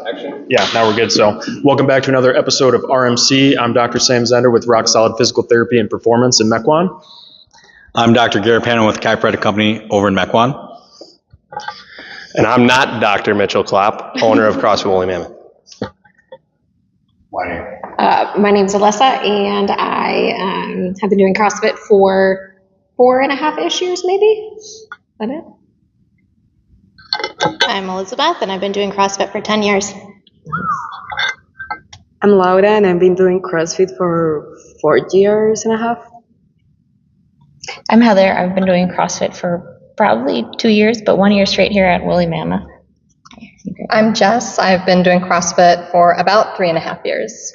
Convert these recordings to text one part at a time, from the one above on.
Action. Yeah, now we're good. So welcome back to another episode of RMC. I'm Dr. Sam Zender with Rock Solid Physical Therapy and Performance in Mequon. I'm Dr. Garrett with Chiropractic Company over in Mequon. And I'm not Dr. Mitchell Klopp, owner of CrossFit Woolly Mammoth. My name's Alyssa, and I have been doing CrossFit for 4.5-ish years, maybe. Is that it? I'm Elizabeth, and I've been doing CrossFit for 10 years. I'm Laura, and I've been doing CrossFit for 4.5 years. I'm Heather. I've been doing CrossFit for probably 2 years, but 1 year straight here at Woolly Mammoth. I'm Jess. I've been doing CrossFit for about 3.5 years.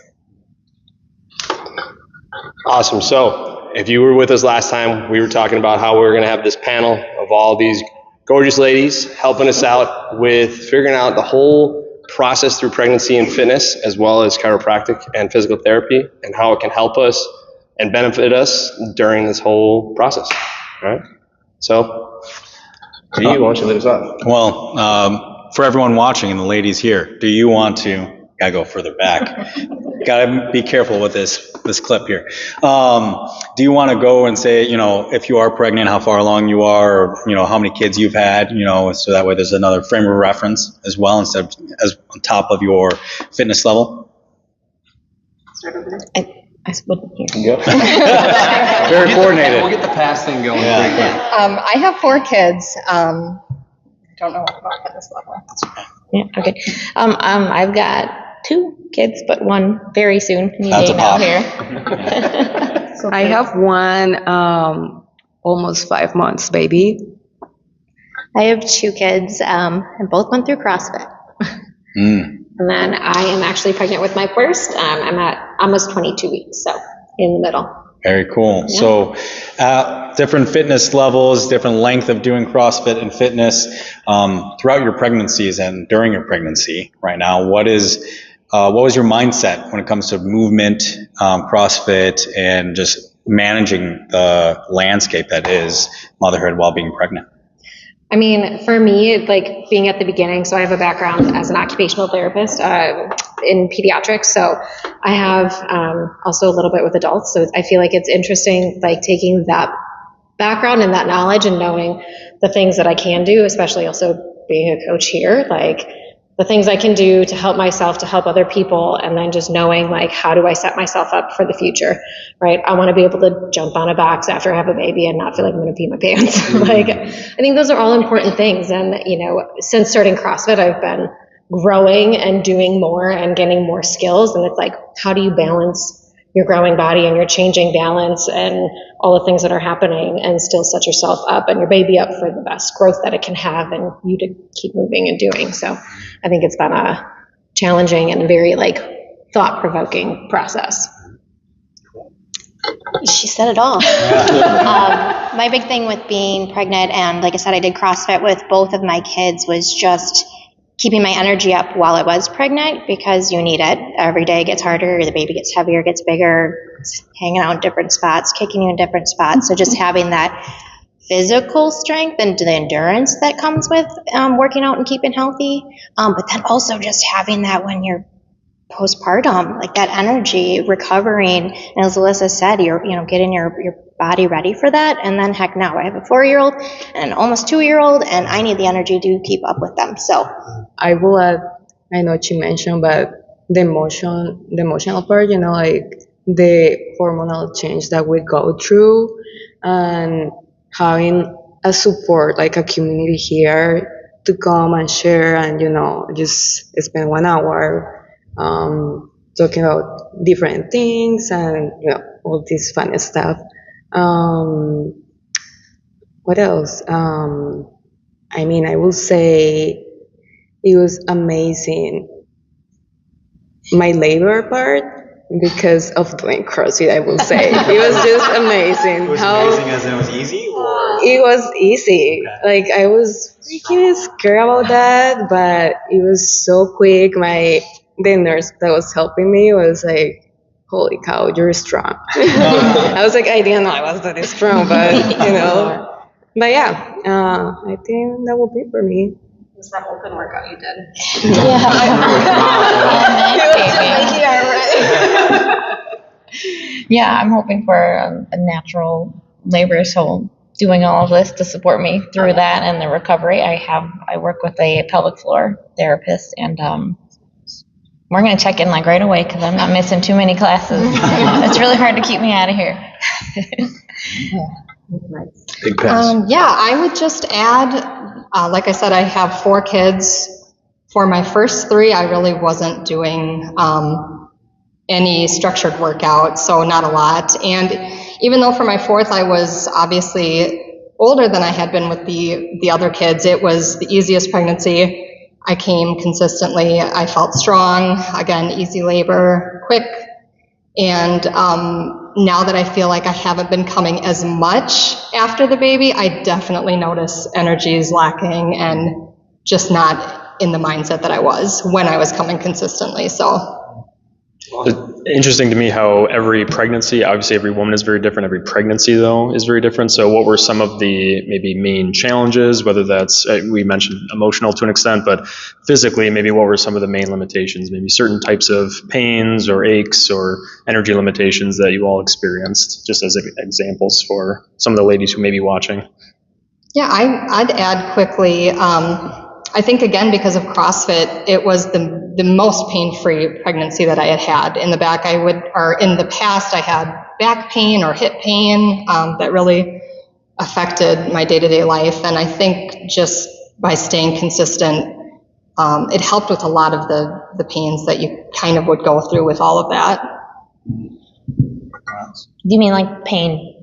Awesome. So if you were with us last time, we were talking about how we were going to have this panel of all these gorgeous ladies helping us out with figuring out the whole process through pregnancy and fitness, as well as chiropractic and physical therapy, and how it can help us and benefit us during this whole process. All right. So, why don't you lead us off? Well, for everyone watching and the ladies here, do you want to, gotta go further back. Gotta be careful with this clip here. Do you want to go and say, if you are pregnant, how far along you are, or, how many kids you've had, so that way there's another frame of reference as well, instead of as on top of your fitness level? I wouldn't hear. Yep. Very coordinated. We'll get the pass thing going. Yeah. I have 4 kids. Don't know about fitness level. Yeah, okay. I've got 2 kids, but one very soon. That's a pop. Here. I have one almost 5 months baby. I have 2 kids, and both went through CrossFit. And then I am actually pregnant with my first. I'm at almost 22 weeks, so in the middle. Very cool. Yeah. So different fitness levels, different length of doing CrossFit and fitness throughout your pregnancies and during your pregnancy right now. What was your mindset when it comes to movement, CrossFit, and just managing the landscape that is motherhood while being pregnant? I mean, for me, like being at the beginning, so I have a background as an occupational therapist in pediatrics, so I have also a little bit with adults, so I feel like it's interesting, like taking that background and that knowledge and knowing the things that I can do, especially also being a coach here, like the things I can do to help myself, to help other people, and then just knowing like how do I set myself up for the future, right? I want to be able to jump on a box after I have a baby and not feel like I'm going to pee my pants. Like, I think those are all important things. And, since starting CrossFit, I've been growing and doing more and getting more skills. And it's like, how do you balance your growing body and your changing balance and all the things that are happening and still set yourself up and your baby up for the best growth that it can have and you to keep moving and doing. So I think it's been a challenging and very thought-provoking process. She said it all. My big thing with being pregnant, and like I said, I did CrossFit with both of my kids, was just keeping my energy up while I was pregnant, because you need it. Every day gets harder, the baby gets heavier, gets bigger, it's hanging out in different spots, kicking you in different spots. So just having that physical strength and the endurance that comes with working out and keeping healthy, but then also just having that when you're postpartum, like that energy, recovering, and as Alyssa said, you're getting your body ready for that. And then heck, now I have a 4-year-old and an almost 2-year-old, and I need the energy to keep up with them. So I will add, I know she mentioned, but the emotional part, like the hormonal change that we go through, and having a support, like a community here to come and share and, just spend 1 hour talking about different things and, all this fun stuff. What else? I will say it was amazing. My labor part, because of doing CrossFit, I will say. It was just amazing. It was amazing as in it was easy? Or? It was easy. Like, I was freaking scared about that, but it was so quick. The nurse that was helping me was like, holy cow, you're strong. I was like, I didn't know I was that strong, but, But yeah, I think that will be for me. was that open workout you did. Yeah. Yeah, I'm hoping for a natural labor, so doing all of this to support me through that and the recovery. I work with a pelvic floor therapist, and we're going to check in like right away because I'm not missing too many classes. It's really hard to keep me out of here. Big pass. Yeah, I would just add, like I said, I have 4 kids. For my first 3, I really wasn't doing any structured workout, so not a lot. And even though for my 4th, I was obviously older than I had been with the other kids, it was the easiest pregnancy. I came consistently. I felt strong. Again, easy labor, quick. And now that I feel like I haven't been coming as much after the baby, I definitely notice energy is lacking and just not in the mindset that I was when I was coming consistently. So It's interesting to me how every pregnancy, obviously every woman is very different, every pregnancy though is very different. So what were some of the maybe main challenges, whether that's, we mentioned emotional to an extent, but physically, maybe what were some of the main limitations, maybe certain types of pains or aches or energy limitations that you all experienced, just as examples for some of the ladies who may be watching? yeah, I'd add quickly, I think again, because of CrossFit, it was the most pain-free pregnancy that I had had. In the past, I had back pain or hip pain that really affected my day-to-day life. And I think just by staying consistent, it helped with a lot of the pains that you kind of would go through with all of that. Do you mean like pain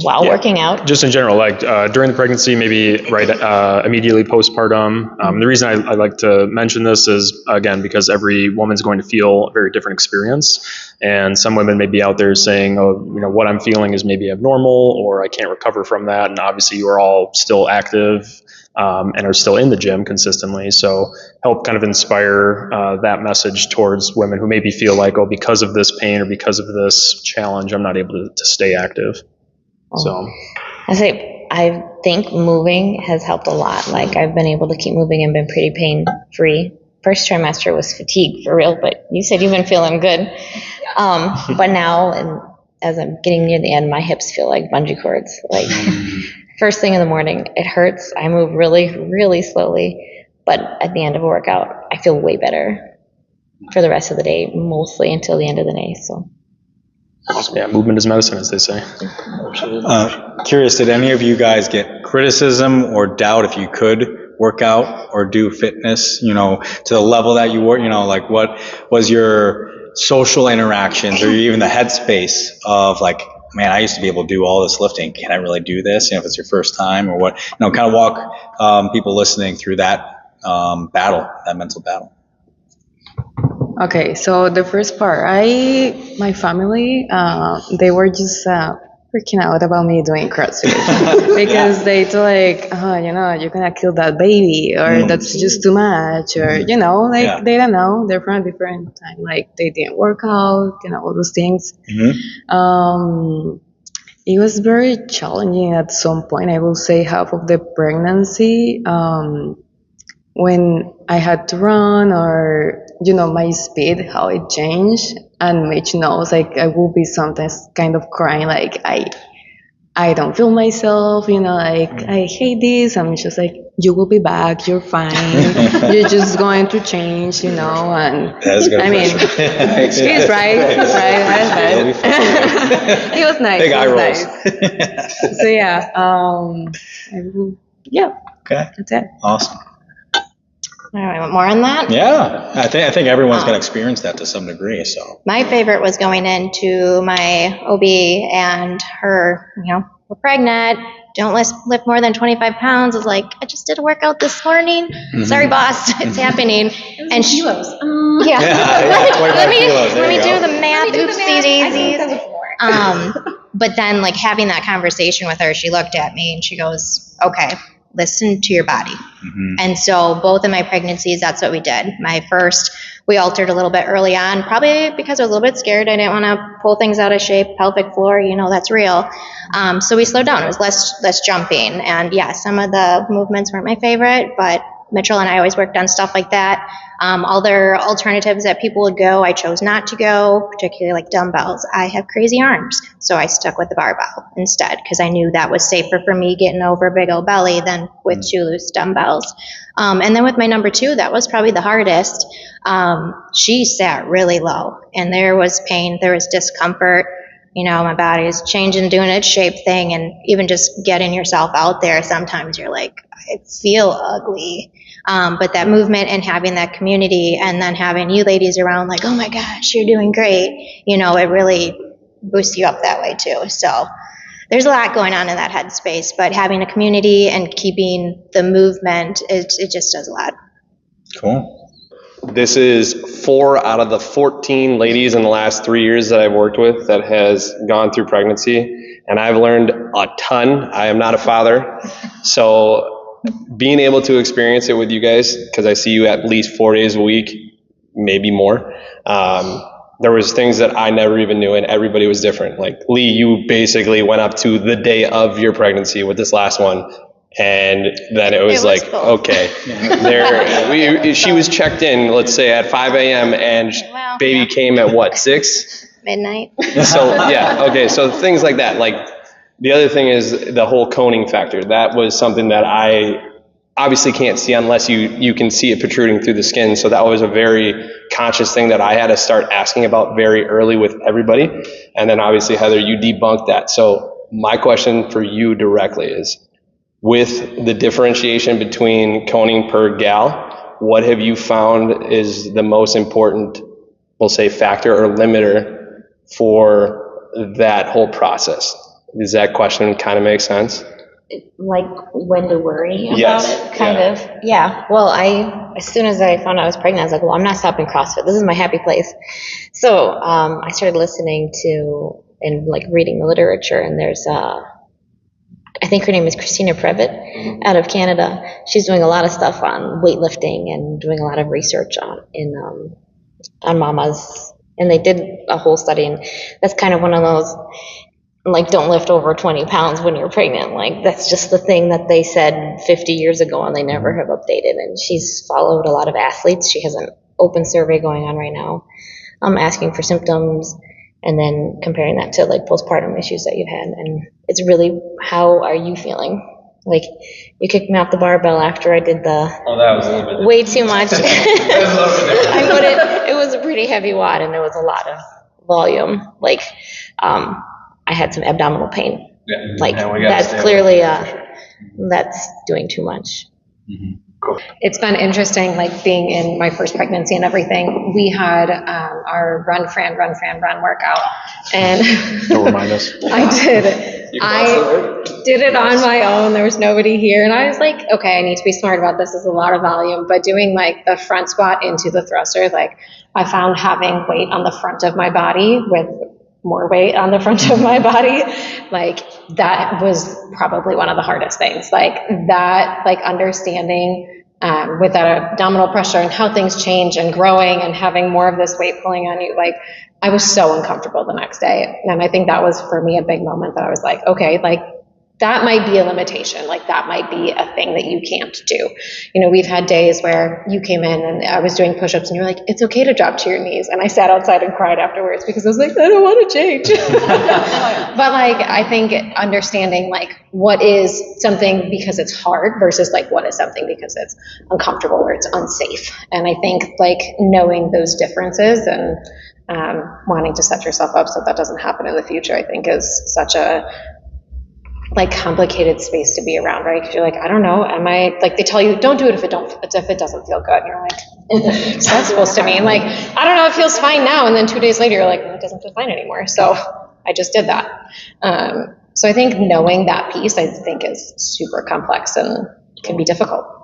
while working out? Just in general, like during the pregnancy, maybe immediately postpartum. The reason I like to mention this is, again, because every woman's going to feel a very different experience. And some women may be out there saying, oh, what I'm feeling is maybe abnormal, or I can't recover from that. And obviously you are all still active and are still in the gym consistently. So help kind of inspire that message towards women who maybe feel like, oh, because of this pain or because of this challenge, I'm not able to stay active. So I think moving has helped a lot. Like I've been able to keep moving and been pretty pain-free. First trimester was fatigue for real, but you said you've been feeling good. But now, and as I'm getting near the end, my hips feel like bungee cords. Like first thing in the morning, it hurts. I move really, really slowly, but at the end of a workout, I feel way better for the rest of the day, mostly until the end of the day. So. Yeah, movement is medicine, as they say. Curious, did any of you guys get criticism or doubt if you could work out or do fitness, to the level that you were, like what was your social interactions or even the headspace of like, man, I used to be able to do all this lifting. Can I really do this? If it's your first time or what, kind of walk people listening through that battle, that mental battle. Okay, so the first part, my family, they were just freaking out about me doing CrossFit because they thought like, oh, you're gonna kill that baby, or that's just too much, or they don't know, they're from a different time, like they didn't work out, all those things. Mm-hmm. It was very challenging at some point. I will say half of the pregnancy, when I had to run, or my speed, how it changed, and Mitch knows, like I will be sometimes kind of crying, like I don't feel myself, like I hate this. I'm just like, you will be back, you're fine, you're just going to change, and that's good. I mean, he's right. He was nice. Big eye rolls. Nice. So yeah, okay, that's it. Awesome. All right, want more on that? Yeah, I think everyone's going to experience that to some degree. So my favorite was going into my OB and her, we're pregnant, don't lift more than 25 pounds. I was like, I just did a workout this morning. Mm-hmm. Sorry, boss, it's happening. And she, kilos. Yeah. Let me do the math. Oopsie daisies. But then like having that conversation with her, she looked at me and she goes, okay, listen to your body. Mm-hmm. And so both of my pregnancies, that's what we did. My first, we altered a little bit early on, probably because I was a little bit scared. I didn't want to pull things out of shape, pelvic floor, that's real. So we slowed down. It was less jumping. And yeah, some of the movements weren't my favorite, but Mitchell and I always worked on stuff like that. Other alternatives that people would go, I chose not to go, particularly like dumbbells. I have crazy arms, so I stuck with the barbell instead because I knew that was safer for me getting over a big old belly than with 2 loose dumbbells. And then with my number 2, that was probably the hardest. She sat really low, and there was pain, there was discomfort. My body is changing, doing its shape thing, and even just getting yourself out there, sometimes you're like, I feel ugly. But that movement and having that community and then having you ladies around like, oh my gosh, you're doing great. It really boosts you up that way too. So there's a lot going on in that headspace, but having a community and keeping the movement, it just does a lot. Cool. This is 4 out of the 14 ladies in the last 3 years that I've worked with that has gone through pregnancy, and I've learned a ton. I am not a father, so being able to experience it with you guys, because I see you at least 4 days a week, maybe more, there was things that I never even knew, and everybody was different. Like Lee, you basically went up to the day of your pregnancy with this last one. And then it was like, cool. Okay, she was checked in, let's say at 5 a.m. and baby came at what, 6? Midnight. So yeah, okay, so things like that. Like the other thing is the whole coning factor. That was something that I obviously can't see unless you can see it protruding through the skin. So that was a very conscious thing that I had to start asking about very early with everybody. And then obviously, Heather, you debunked that. So my question for you directly is, with the differentiation between coning per gal, what have you found is the most important, we'll say, factor or limiter for that whole process? Does that question kind of make sense? Like when to worry about Yes. it, kind of. Yeah. Well, as soon as I found out I was pregnant, I was like, well, I'm not stopping CrossFit. This is my happy place. So I started listening to and like reading the literature, and there's I think her name is Christina Previtt out of Canada. She's doing a lot of stuff on weightlifting and doing a lot of research on mamas. And they did a whole study, and that's kind of one of those, like, don't lift over 20 pounds when you're pregnant. Like, that's just the thing that they said 50 years ago, and they never have updated. And she's followed a lot of athletes. She has an open survey going on right now, asking for symptoms, and then comparing that to like postpartum issues that you've had. And it's really, how are you feeling? Like, you kicked me off the barbell after I did that was a little bit way too much. It was a pretty heavy wad, and there was a lot of volume. Like, I had some abdominal pain. Yeah. Like, that's clearly, that's doing too much. Mm-hmm. Cool. It's been interesting, like being in my first pregnancy and everything. We had our run workout, and Don't remind us. I did it on my own. There was nobody here, and I was like, okay, I need to be smart about this. This is a lot of volume, but doing like the front squat into the thruster, like I found having weight on the front of my body with more weight on the front of my body, like that was probably one of the hardest things. Like that, like understanding with that abdominal pressure and how things change and growing and having more of this weight pulling on you, like I was so uncomfortable the next day. And I think that was for me a big moment that I was like, okay, like that might be a limitation. Like that might be a thing that you can't do. You know, we've had days where you came in and I was doing push-ups and you're like, it's okay to drop to your knees. And I sat outside and cried afterwards because I was like, I don't want to change. But like, I think understanding like what is something because it's hard versus like what is something because it's uncomfortable or it's unsafe. And I think like knowing those differences and wanting to set yourself up so that doesn't happen in the future, I think is such a like complicated space to be around, right? Because you're like, I don't know, am I, like they tell you, don't do it if it doesn't feel good. And you're like, what's that supposed to mean? Like, I don't know, it feels fine now. And then 2 days later, you're like, it doesn't feel fine anymore. So I just did that. So I think knowing that piece, I think is super complex and can be difficult.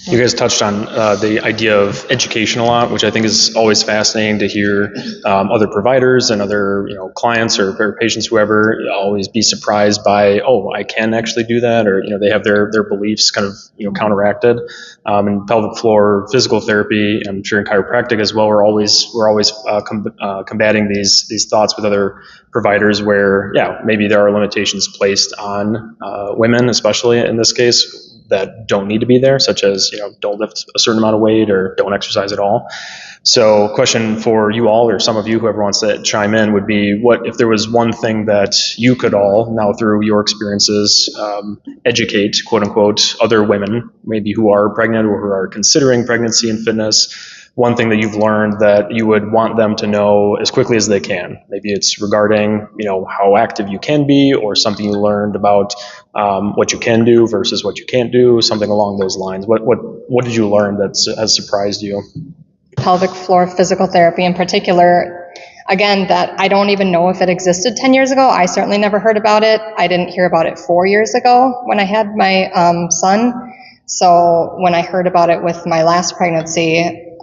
You guys touched on the idea of education a lot, which I think is always fascinating to hear other providers and other clients or patients, whoever, always be surprised by, oh, I can actually do that, or they have their beliefs kind of counteracted. In pelvic floor physical therapy, I'm sure in chiropractic as well, we're always combating these thoughts with other providers where maybe there are limitations placed on women, especially in this case. that don't need to be there, such as, don't lift a certain amount of weight or don't exercise at all. So question for you all, or some of you, whoever wants to chime in, would be, what if there was one thing that you could all, now through your experiences, educate, quote unquote, other women, maybe who are pregnant or who are considering pregnancy and fitness, one thing that you've learned that you would want them to know as quickly as they can? Maybe it's regarding, how active you can be, or something you learned about what you can do versus what you can't do, something along those lines. What did you learn that has surprised you? Pelvic floor physical therapy in particular, again, that I don't even know if it existed 10 years ago. I certainly never heard about it. I didn't hear about it 4 years ago when I had my son. So when I heard about it with my last pregnancy,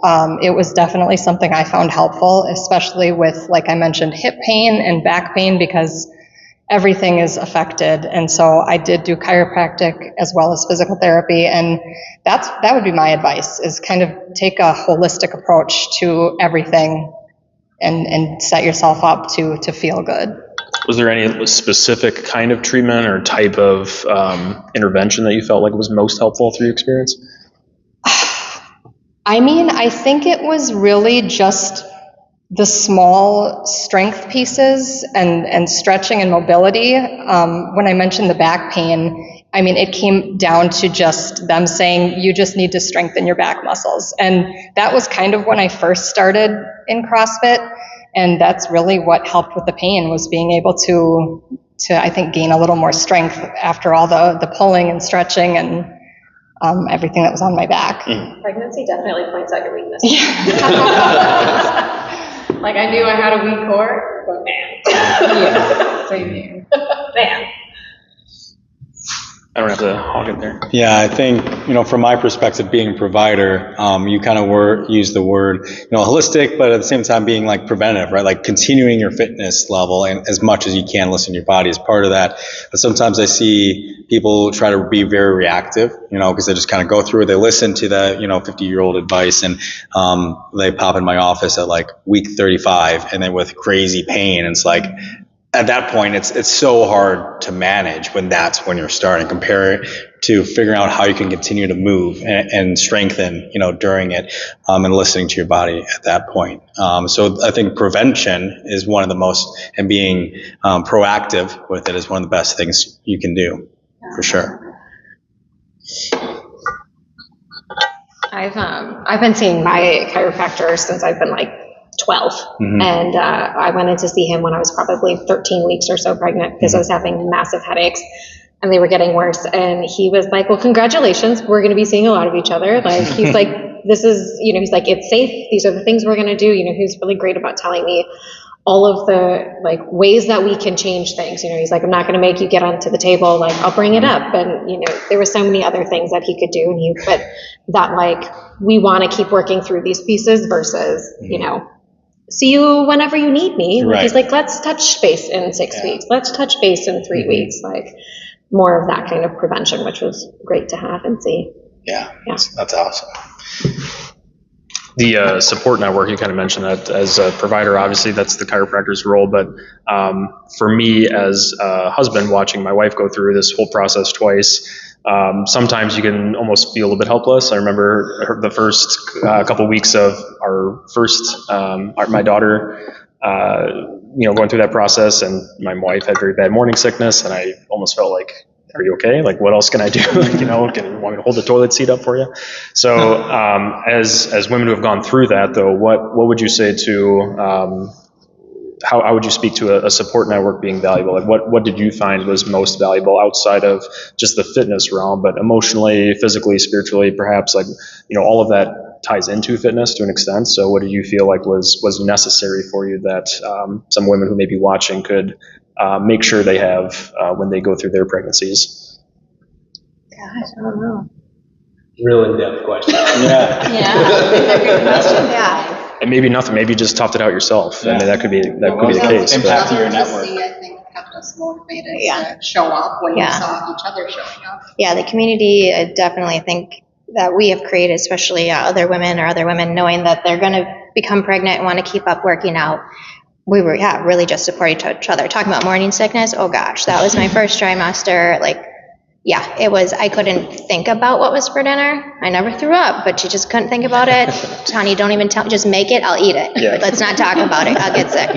it was definitely something I found helpful, especially with, like I mentioned, hip pain and back pain, because everything is affected. And so I did do chiropractic as well as physical therapy. And that would be my advice, is kind of take a holistic approach to everything and set yourself up to feel good. Was there any specific kind of treatment or type of intervention that you felt like was most helpful through your experience? I think it was really just the small strength pieces and stretching and mobility. When I mentioned the back pain, it came down to just them saying, you just need to strengthen your back muscles. And that was kind of when I first started in CrossFit. And that's really what helped with the pain, was being able to I think, gain a little more strength after all the pulling and stretching and everything that was on my back. Pregnancy definitely points out your weaknesses. Like, I knew I had a weak core, but man. Yeah, same here. Man. I don't have to hog it there. Yeah, I think, from my perspective, being a provider, you kind of use the word, holistic, but at the same time being like preventive, right? Like continuing your fitness level and as much as you can listen to your body as part of that. But sometimes I see people try to be very reactive, because they just kind of go through it. They listen to the, 50-year-old advice, and they pop in my office at like week 35 and then with crazy pain. And it's like, at that point, it's so hard to manage when you're starting. Compare it to figuring out how you can continue to move and strengthen, during it, and listening to your body at that point. So I think prevention is one of the most, and being proactive with it is one of the best things you can do, for sure. I've been seeing my chiropractor since I've been like 12. Mm-hmm. And I went in to see him when I was probably 13 weeks or so pregnant, because I was having massive headaches and they were getting worse. And he was like, well, congratulations, we're going to be seeing a lot of each other. Like, he's like, this is, he's like, it's safe. These are the things we're going to do. He's really great about telling me all of the like ways that we can change things. He's like, I'm not going to make you get onto the table. Like, I'll bring it up. And, there were so many other things that he could do. But that, like, we want to keep working through these pieces versus, see you whenever you need me. Right. He's like, let's touch base in 6 weeks. Let's touch base in 3 weeks. Like, more of that kind of prevention, which was great to have and see. Yeah. That's awesome. The support network, you kind of mentioned that as a provider, obviously that's the chiropractor's role. But for me as a husband, watching my wife go through this whole process twice, sometimes you can almost feel a bit helpless. I remember the first couple weeks of our first, my daughter, going through that process, and my wife had very bad morning sickness, and I almost felt like, are you okay? Like, what else can I do? Can you want me to hold the toilet seat up for you? So, as women who have gone through that, though, what would you say to, how would you speak to a support network being valuable? Like, what did you find was most valuable outside of just the fitness realm, but emotionally, physically, spiritually, perhaps, like, all of that ties into fitness to an extent. So what did you feel like was necessary for you that some women who may be watching could make sure they have when they go through their pregnancies? Gosh, I don't know. Real in-depth question. Yeah. Yeah. And maybe nothing. Maybe you just toughed it out yourself. Yeah. I mean, that could be the case. Impact to your network. I think kept us motivated to show up when we saw each other showing up. Yeah, the community, I definitely think that we have created, especially other women knowing that they're going to become pregnant and want to keep up working out. We were, really just support each other. Talking about morning sickness, oh gosh, that was my first trimester. Like, yeah, it was, I couldn't think about what was for dinner. I never threw up, but you just couldn't think about it. Honey, don't even tell, just make it, I'll eat it. Yeah. Let's not talk about it, I'll get sick.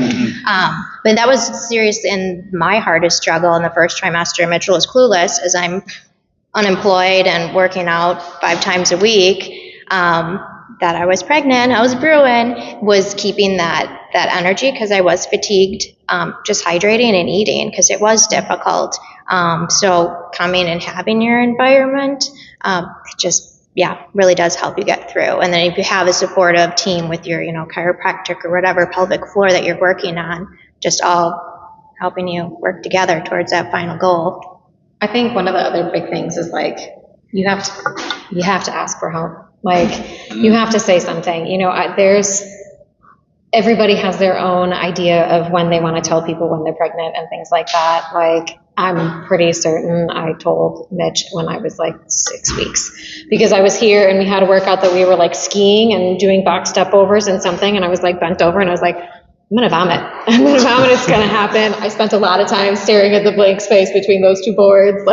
But that was serious in my hardest struggle in the first trimester. Mitchell was clueless, as I'm unemployed and working out 5 times a week, that I was pregnant, I was brewing, was keeping that energy because I was fatigued, just hydrating and eating because it was difficult. So coming and having your environment, just, yeah, really does help you get through. And then if you have a supportive team with your, chiropractic or whatever pelvic floor that you're working on, just all helping you work together towards that final goal. I think one of the other big things is like, you have to ask for help. Like, you have to say something, everybody has their own idea of when they want to tell people when they're pregnant and things like that. Like, I'm pretty certain I told Mitch when I was like 6 weeks, because I was here and we had a workout that we were like skiing and doing box step overs and something. And I was like bent over and I was like, I'm going to vomit. I'm going to vomit. It's going to happen. I spent a lot of time staring at the blank space between those 2 boards.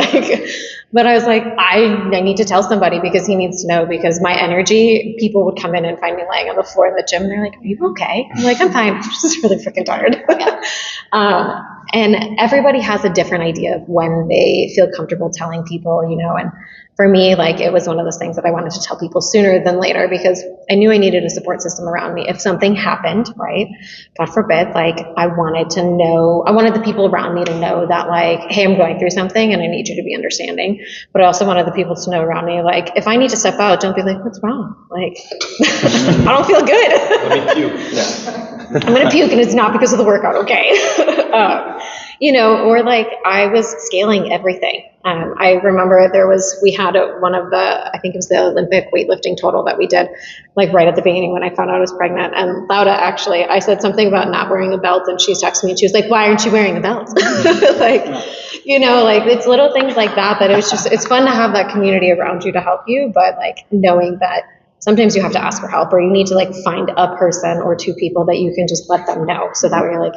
But I was like, I need to tell somebody because he needs to know, because my energy, people would come in and find me laying on the floor in the gym. And they're like, are you okay? I'm like, I'm fine. I'm just really freaking tired. And everybody has a different idea of when they feel comfortable telling people, and for me, like, it was one of those things that I wanted to tell people sooner than later, because I knew I needed a support system around me. If something happened, right, God forbid, like, I wanted the people around me to know that, like, hey, I'm going through something and I need you to be understanding. But I also wanted the people to know around me, like, if I need to step out, don't be like, what's wrong? Like, I don't feel good. Let me puke. Yeah. I'm going to puke and it's not because of the workout, okay? Or like, I was scaling everything. I remember we had one of the, I think it was the Olympic weightlifting total that we did, like right at the beginning when I found out I was pregnant. And Lauda, actually, I said something about not wearing a belt, and she texted me and she was like, why aren't you wearing a belt? Like, it's little things like that it's fun to have that community around you to help you, but like knowing that sometimes you have to ask for help, or you need to like find a person or 2 people that you can just let them know. So that way you're like,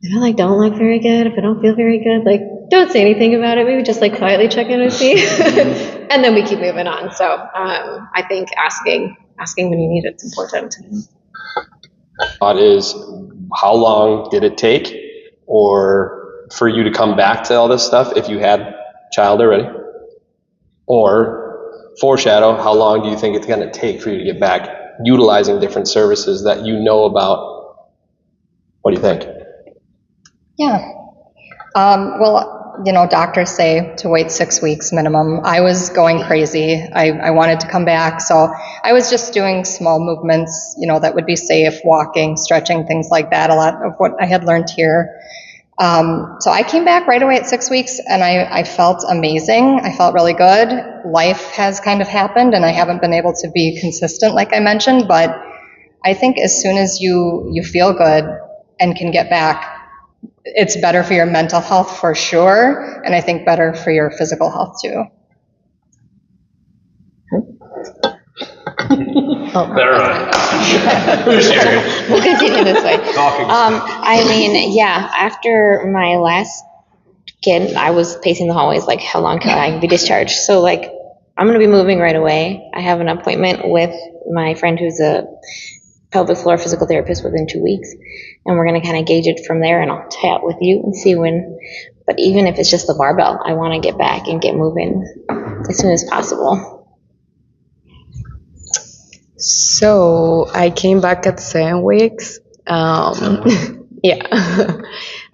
if I don't look very good, if I don't feel very good, like, don't say anything about it. Maybe just like quietly check in with me, and then we keep moving on. So I think asking when you need it's important. Thought is, how long did it take, or for you to come back to all this stuff if you had child already? Or foreshadow, how long do you think it's going to take for you to get back utilizing different services that you know about? What do you think? Yeah. Well, doctors say to wait 6 weeks minimum. I was going crazy. I wanted to come back. So I was just doing small movements, that would be safe, walking, stretching, things like that. A lot of what I had learned here. So I came back right away at 6 weeks, and I felt amazing. I felt really good. Life has kind of happened, and I haven't been able to be consistent, like I mentioned, but I think as soon as you feel good and can get back, it's better for your mental health for sure, and I think better for your physical health too. We'll continue this way. After my last kid, I was pacing the hallways like, how long can I be discharged? So like, I'm going to be moving right away. I have an appointment with my friend who's a pelvic floor physical therapist within 2 weeks, and we're going to kind of gauge it from there, and I'll chat with you and see when. But even if it's just the barbell, I want to get back and get moving as soon as possible. So I came back at 7 weeks. Yeah,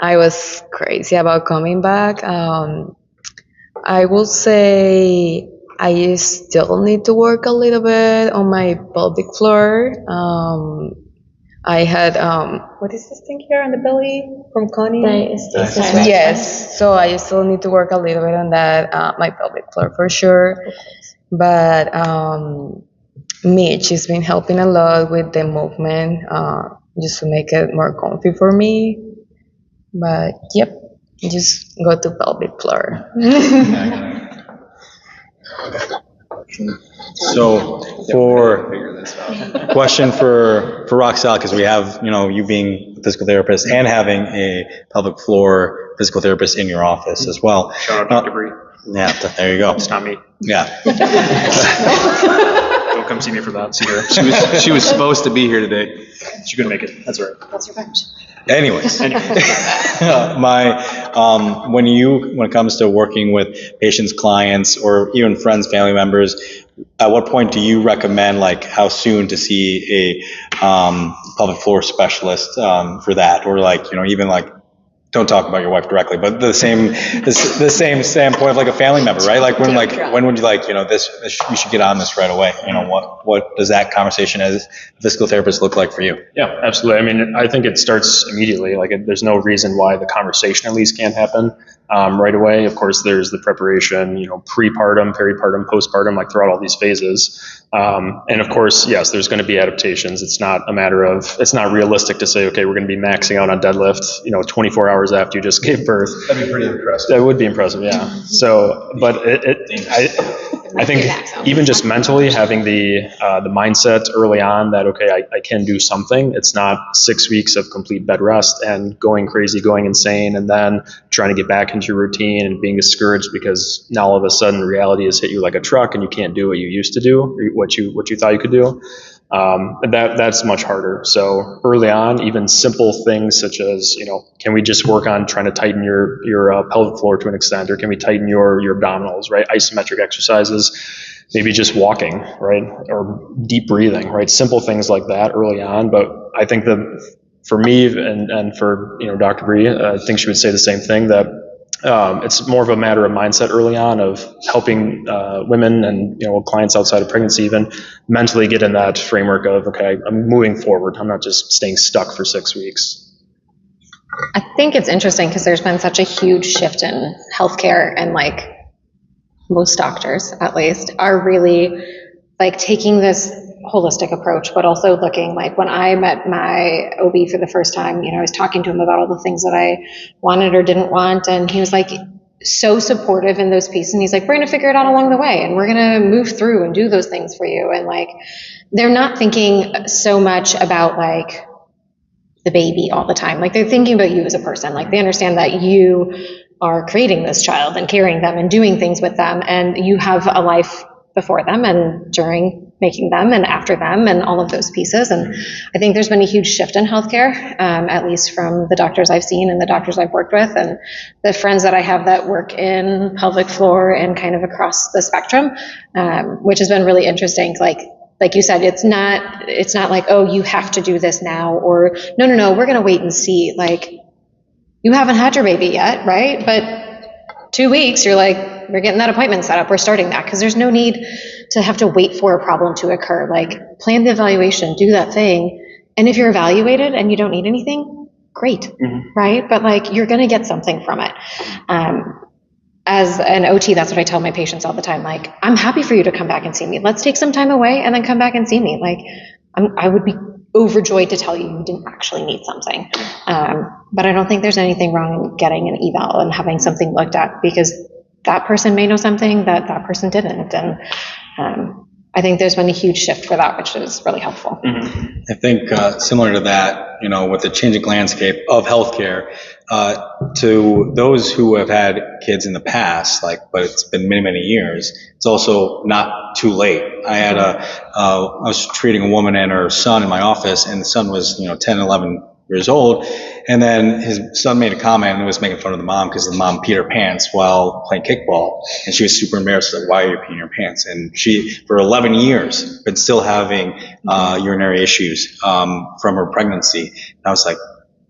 I was crazy about coming back. I will say I still need to work a little bit on my pelvic floor. I had, what is this thing here on the belly from Connie? Yes, so I still need to work a little bit on that, my pelvic floor for sure. But Mitch has been helping a lot with the movement, just to make it more comfy for me. But yep, just go to pelvic floor. So question for Roxelle, because we have, you being a physical therapist and having a pelvic floor physical therapist in your office as well. Shout out Dr. Bree. Yeah, there you go. It's not me. Yeah. Don't come see me for that. See her. She was supposed to be here today. She couldn't make it. That's all right. That's your bench. Anyways, when it comes to working with patients, clients, or even friends, family members, at what point do you recommend, like, how soon to see a pelvic floor specialist for that, or like, even like, don't talk about your wife directly, but the same standpoint of like a family member, right? Like when would you like, this you should get on this right away? What does that conversation as a physical therapist look like for you? Yeah, absolutely. I mean, I think it starts immediately. Like, there's no reason why the conversation at least can't happen right away. Of course, there's the preparation, prepartum, peripartum, postpartum, like throughout all these phases. And of course, yes, there's going to be adaptations. It's not realistic to say, okay, we're going to be maxing out on deadlift, 24 hours after you just gave birth. That'd be pretty impressive. That would be impressive, yeah. So, but I think even just mentally having the mindset early on that, okay, I can do something. It's not 6 weeks of complete bed rest and going crazy, going insane, and then trying to get back into your routine and being discouraged because now all of a sudden reality has hit you like a truck and you can't do what you used to do, or what you thought you could do. That's much harder. So early on, even simple things such as, can we just work on trying to tighten your pelvic floor to an extent, or can we tighten your abdominals, right? Isometric exercises, maybe just walking, right? Or deep breathing, right? Simple things like that early on. But I think for me and for, Dr. Bree, I think she would say the same thing, that it's more of a matter of mindset early on of helping women and clients outside of pregnancy even mentally get in that framework of, okay, I'm moving forward. I'm not just staying stuck for 6 weeks. I think it's interesting because there's been such a huge shift in healthcare, and like most doctors, at least, are really like taking this holistic approach, but also looking like when I met my OB for the first time, I was talking to him about all the things that I wanted or didn't want. And he was like so supportive in those pieces. And he's like, we're going to figure it out along the way, and we're going to move through and do those things for you. And like, they're not thinking so much about like the baby all the time. Like, they're thinking about you as a person. Like, they understand that you are creating this child and carrying them and doing things with them, and you have a life before them and during making them and after them and all of those pieces. And I think there's been a huge shift in healthcare, at least from the doctors I've seen and the doctors I've worked with and the friends that I have that work in pelvic floor and kind of across the spectrum, which has been really interesting. Like you said, it's not like, oh, you have to do this now, or no, we're going to wait and see. Like, you haven't had your baby yet, right? But 2 weeks, you're like, we're getting that appointment set up. We're starting that, because there's no need to have to wait for a problem to occur. Like, plan the evaluation, do that thing. And if you're evaluated and you don't need anything, great, right? But like, you're going to get something from it. As an OT, that's what I tell my patients all the time. Like, I'm happy for you to come back and see me. Let's take some time away and then come back and see me. Like, I would be overjoyed to tell you didn't actually need something. But I don't think there's anything wrong in getting an eval and having something looked at, because that person may know something that person didn't. And I think there's been a huge shift for that, which is really helpful. I think similar to that, with the changing landscape of healthcare, to those who have had kids in the past, but it's been many, many years, it's also not too late. I was treating a woman and her son in my office, and the son was, 10, 11 years old. And then his son made a comment and was making fun of the mom because the mom peed her pants while playing kickball. And she was super embarrassed, like, why are you peeing your pants? And she, for 11 years, been still having urinary issues from her pregnancy. And I was like,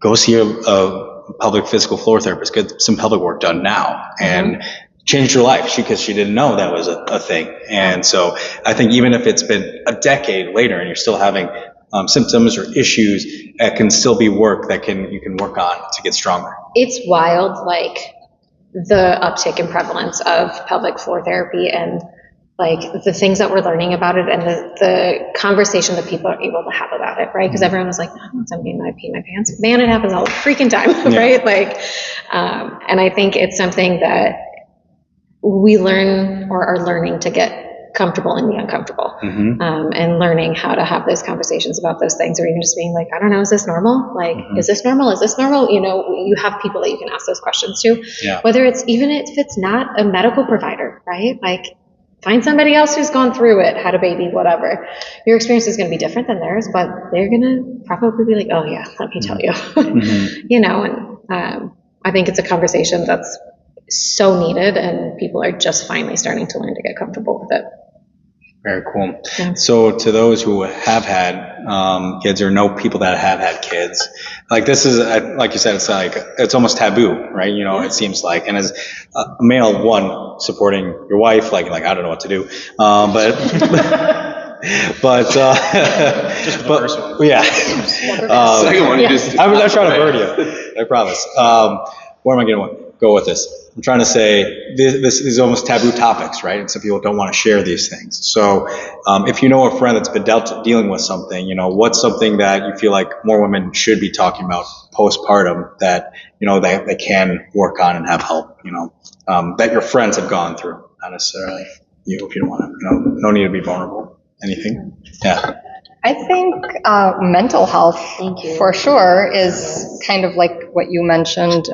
go see a public physical floor therapist, get some pelvic work done now, and change your life, because she didn't know that was a thing. And so I think even if it's been a decade later and you're still having symptoms or issues, it can still be work that you can work on to get stronger. It's wild, like the uptick in prevalence of pelvic floor therapy, and like the things that we're learning about it, and the conversation that people are able to have about it, right? Because everyone was like, I don't want somebody to pee my pants. Man, it happens all the freaking time, right? Like, and I think it's something that we learn or are learning to get comfortable in the uncomfortable, Mm-hmm. and learning how to have those conversations about those things, or even just being like, I don't know, is this normal? Like, is this normal? Is this normal? You know, you have people that you can ask those questions to, Yeah. whether it's even if it's not a medical provider, right? Like, find somebody else who's gone through it, had a baby, whatever. Your experience is going to be different than theirs, but they're going to probably be like, oh yeah, let me tell you, you know, and I think it's a conversation that's so needed, and people are just finally starting to learn to get comfortable with it. Very cool. Yeah. So to those who have had kids or know people that have had kids, like this is, like you said, it's almost taboo, right? You know, it seems like, and as a male, one, supporting your wife, like I don't know what to do, but Just the first one. yeah. Second one, you just. I'm not trying to burn you, I promise. Where am I going to go with this? I'm trying to say this is almost taboo topics, right? And some people don't want to share these things. So if you know a friend that's been dealing with something, you know, what's something that you feel like more women should be talking about postpartum that, you know, that they can work on and have help, you know, that your friends have gone through, not necessarily you, if you don't want to, no need to be vulnerable. Anything? Yeah. I think mental health, for sure, is kind of like what you mentioned.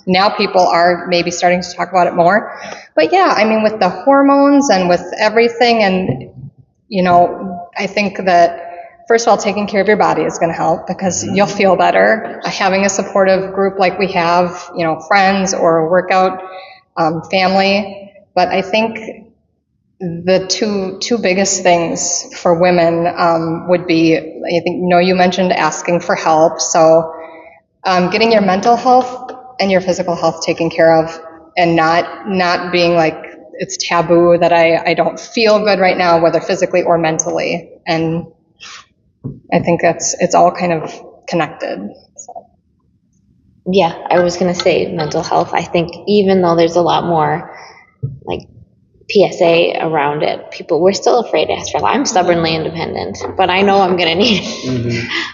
Now people are maybe starting to talk about it more. But yeah, I mean, with the hormones and with everything, and, you know, I think that, first of all, taking care of your body is going to help because you'll feel better. Having a supportive group like we have, you know, friends or a workout family. But I think the two biggest things for women would be, I think, you know, you mentioned asking for help. So getting your mental health and your physical health taken care of, and not being like it's taboo that I don't feel good right now, whether physically or mentally. And I think it's all kind of connected. So. Yeah, I was going to say mental health. I think even though there's a lot more like PSA around it, we're still afraid to ask for help. I'm stubbornly independent, but I know I'm going to need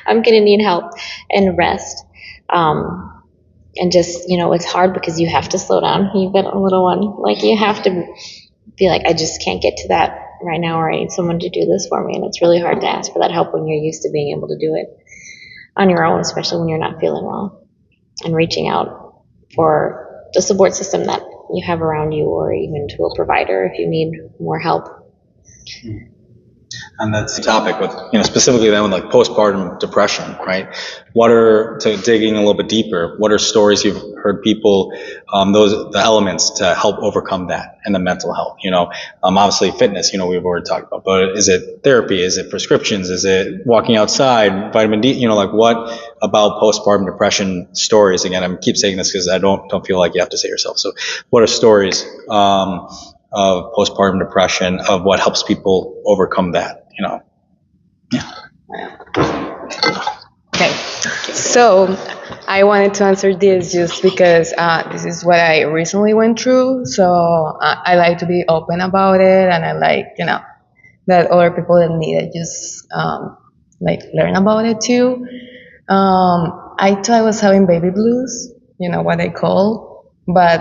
I'm going to need help and rest. And just, you know, it's hard because you have to slow down. You've got a little one. Like, you have to be like, I just can't get to that right now, or I need someone to do this for me. And it's really hard to ask for that help when you're used to being able to do it on your own, especially when you're not feeling well, and reaching out for the support system that you have around you, or even to a provider if you need more help. And that's the topic with, you know, specifically that one, like postpartum depression, right? To digging a little bit deeper, what are stories you've heard people, the elements to help overcome that, and the mental health, you know? Obviously fitness, you know, we've already talked about, but is it therapy? Is it prescriptions? Is it walking outside, vitamin D? You know, like what about postpartum depression stories? Again, I keep saying this because I don't feel like you have to say yourself. So what are stories, of postpartum depression, of what helps people overcome that, you know? Okay, so I wanted to answer this just because this is what I recently went through. So I like to be open about it, and I like, you know, that other people that need it just like learn about it too. I thought I was having baby blues, you know what I call, but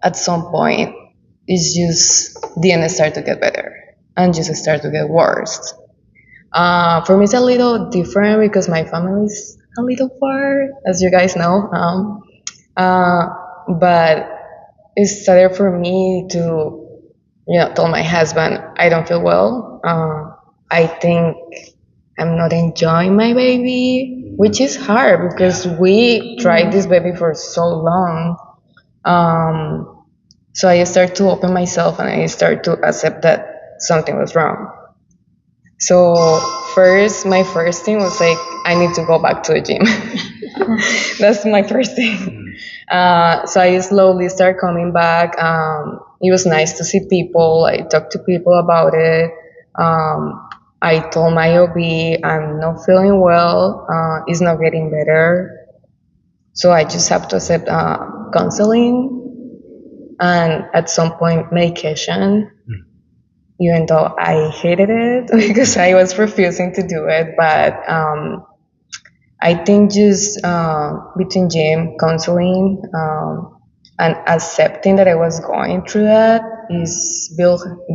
at some point it's just didn't start to get better and just start to get worse. For me, it's a little different because my family is a little far, as you guys know. But it started for me to, you know, tell my husband I don't feel well. I think I'm not enjoying my baby, which is hard because we tried this baby for so long. So I started to open myself, and I started to accept that something was wrong. So my first thing was like, I need to go back to the gym. That's my first thing. So I slowly started coming back. It was nice to see people. I talked to people about it. I told my OB I'm not feeling well. It's not getting better. So I just have to accept counseling, and at some point medication. Even though I hated it because I was refusing to do it. But I think just between gym, counseling, and accepting that I was going through that, it's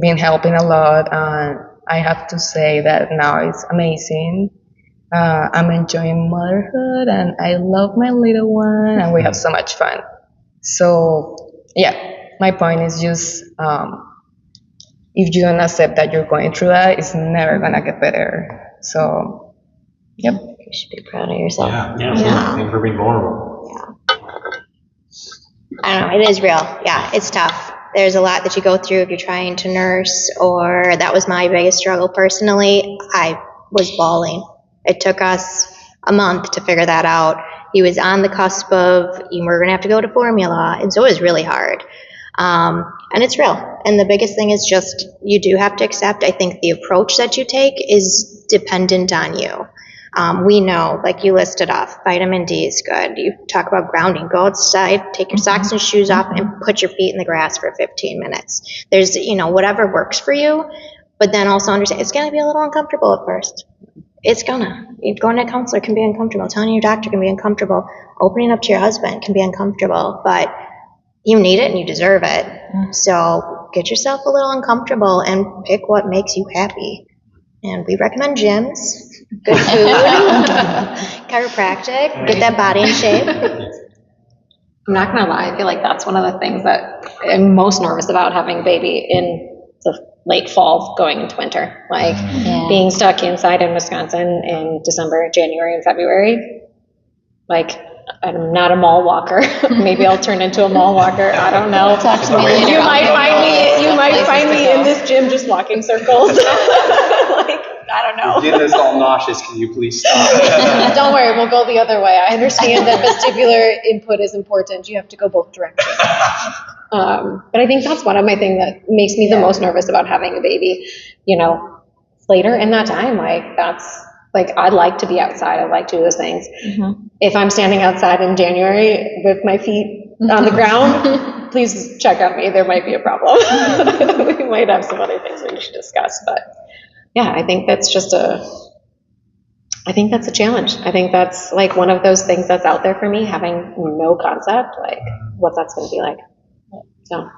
been helping a lot, and I have to say that now it's amazing. I'm enjoying motherhood, and I love my little one, and we have so much fun. So, yeah, my point is just if you don't accept that you're going through that, it's never gonna get better. So, yep. You should be proud of yourself. Yeah. Thank you for being vulnerable. I don't know, it is real. Yeah, it's tough. There's a lot that you go through if you're trying to nurse, or that was my biggest struggle personally. I was bawling. It took us a month to figure that out. He was on the cusp of, you were going to have to go to formula, and so it was really hard. And it's real. And the biggest thing is just, you do have to accept, I think the approach that you take is dependent on you. We know, like you listed off, vitamin D is good. You talk about grounding. Go outside, take your socks and shoes off, and put your feet in the grass for 15 minutes. There's, whatever works for you, but then also understand it's going to be a little uncomfortable at first. It's gonna. Going to a counselor can be uncomfortable. Telling your doctor can be uncomfortable. Opening up to your husband can be uncomfortable, but you need it and you deserve it. So get yourself a little uncomfortable and pick what makes you happy. And we recommend gyms, good food, chiropractic, get that body in shape. I'm not gonna lie, I feel like that's one of the things that I'm most nervous about having a baby in the late fall going into winter. Like being stuck inside in Wisconsin in December, January, and February. Like, I'm not a mall walker. Maybe I'll turn into a mall walker. I don't know. Talk to me later. You might find me in this gym just walking circles. Like, I don't know. You're getting us all nauseous. Can you please stop? Don't worry, we'll go the other way. I understand that vestibular input is important. You have to go both directions. But I think that's one of my things that makes me the most nervous about having a baby. Later in that time, I'd like to be outside. I'd like to do those things. Mm-hmm. If I'm standing outside in January with my feet on the ground, please check on me. There might be a problem. We might have some other things we should discuss. But yeah, I think that's a challenge. I think that's like one of those things that's out there for me, having no concept, like what that's going to be like. So.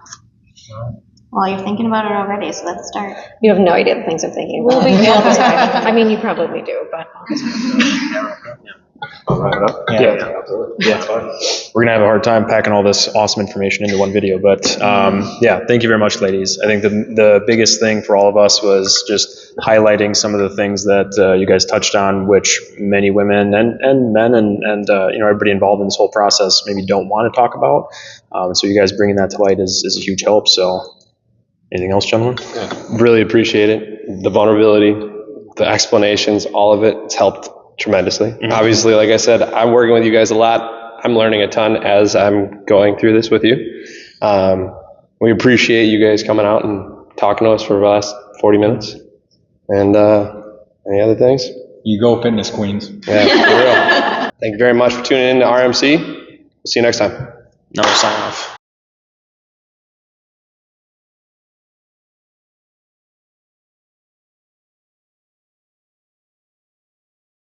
Well, you're thinking about it already, so let's start. You have no idea the things I'm thinking about. All the time. I mean, you probably do, but. I'll wrap it up. Yeah, absolutely. Yeah, we're gonna have a hard time packing all this awesome information into one video, but thank you very much, ladies. I think the biggest thing for all of us was just highlighting some of the things that you guys touched on, which many women and men and everybody involved in this whole process maybe don't want to talk about. So you guys bringing that to light is a huge help. So. Anything else, gentlemen? Yeah, really appreciate it. The vulnerability, the explanations, all of it, it's helped tremendously. Mm-hmm. Obviously, like I said, I'm working with you guys a lot. I'm learning a ton as I'm going through this with you. We appreciate you guys coming out and talking to us for the last 40 minutes. And any other things? You go, fitness queens. Yeah, for real. Thank you very much for tuning in to RMC. We'll see you next time. No sign off.